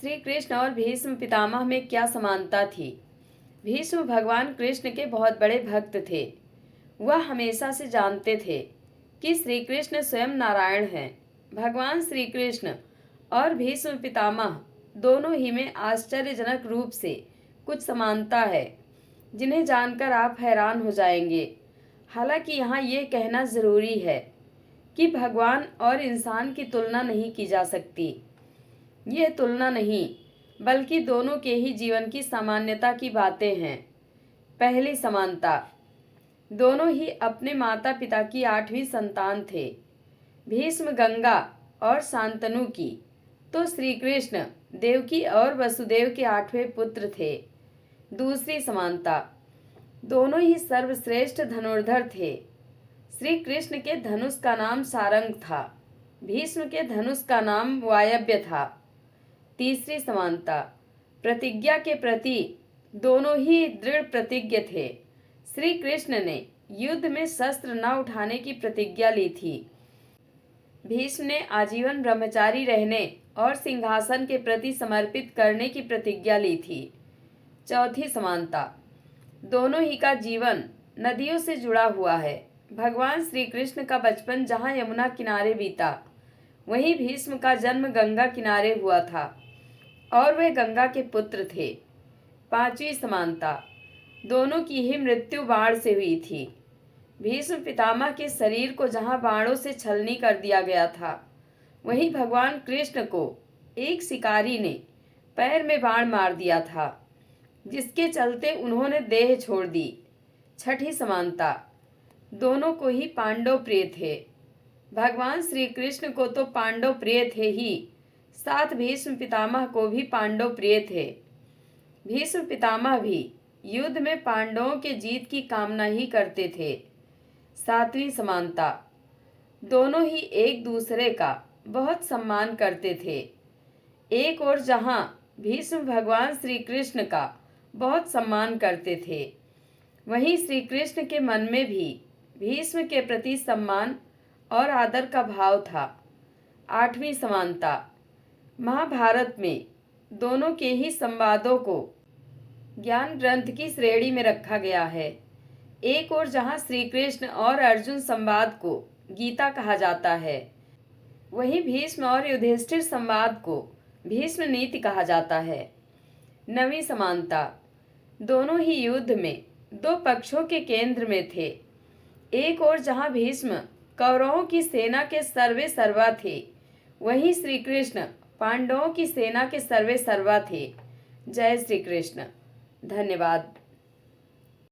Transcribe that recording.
श्री कृष्ण और भीष्म पितामह में क्या समानता थी। भीष्म भगवान कृष्ण के बहुत बड़े भक्त थे। वह हमेशा से जानते थे कि श्री कृष्ण स्वयं नारायण हैं। भगवान श्री कृष्ण और भीष्म पितामह दोनों ही में आश्चर्यजनक रूप से कुछ समानता है, जिन्हें जानकर आप हैरान हो जाएंगे। हालांकि यहाँ ये कहना ज़रूरी है कि भगवान और इंसान की तुलना नहीं की जा सकती। यह तुलना नहीं, बल्कि दोनों के ही जीवन की सामान्यता की बातें हैं। पहली समानता, दोनों ही अपने माता पिता की 8वीं संतान थे। भीष्म गंगा और शांतनु की, तो श्री कृष्ण देवकी और वसुदेव के 8वें पुत्र थे। दूसरी समानता, दोनों ही सर्वश्रेष्ठ धनुर्धर थे। श्री कृष्ण के धनुष का नाम सारंग था, भीष्म के धनुष का नाम वायव्य था। तीसरी समानता, प्रतिज्ञा के प्रति दोनों ही दृढ़ प्रतिज्ञ थे। श्री कृष्ण ने युद्ध में शस्त्र न उठाने की प्रतिज्ञा ली थी। भीष्म ने आजीवन ब्रह्मचारी रहने और सिंहासन के प्रति समर्पित करने की प्रतिज्ञा ली थी। चौथी समानता, दोनों ही का जीवन नदियों से जुड़ा हुआ है। भगवान श्री कृष्ण का बचपन जहाँ यमुना किनारे बीता, वहीं भीष्म का जन्म गंगा किनारे हुआ था और वे गंगा के पुत्र थे। पांचवी समानता, दोनों की ही मृत्यु बाण से हुई थी। भीष्म पितामह के शरीर को जहाँ बाणों से छलनी कर दिया गया था, वहीं भगवान कृष्ण को एक शिकारी ने पैर में बाण मार दिया था, जिसके चलते उन्होंने देह छोड़ दी। छठी समानता, दोनों को ही पांडव प्रिय थे। भगवान श्री कृष्ण को तो पांडव प्रिय थे ही, साथ भीष्म पितामह को भी पांडव प्रिय थे। भीष्म पितामह भी युद्ध में पांडवों के जीत की कामना ही करते थे। सातवीं समानता, दोनों ही एक दूसरे का बहुत सम्मान करते थे। एक और जहाँ भीष्म भगवान श्री कृष्ण का बहुत सम्मान करते थे, वहीं श्री कृष्ण के मन में भी भीष्म के प्रति सम्मान और आदर का भाव था। आठवीं समानता, महाभारत में दोनों के ही संवादों को ज्ञान ग्रंथ की श्रेणी में रखा गया है। एक और जहाँ श्री कृष्ण और अर्जुन संवाद को गीता कहा जाता है, वहीं भीष्म और युधिष्ठिर संवाद को भीष्म नीति कहा जाता है। नवीं समानता, दोनों ही युद्ध में दो पक्षों के केंद्र में थे। एक और जहाँ भीष्म कौरवों की सेना के सर्वे सर्वा थे, वहीं श्री कृष्ण पांडवों की सेना के सर्वे सर्वा थे। जय श्री कृष्ण। धन्यवाद।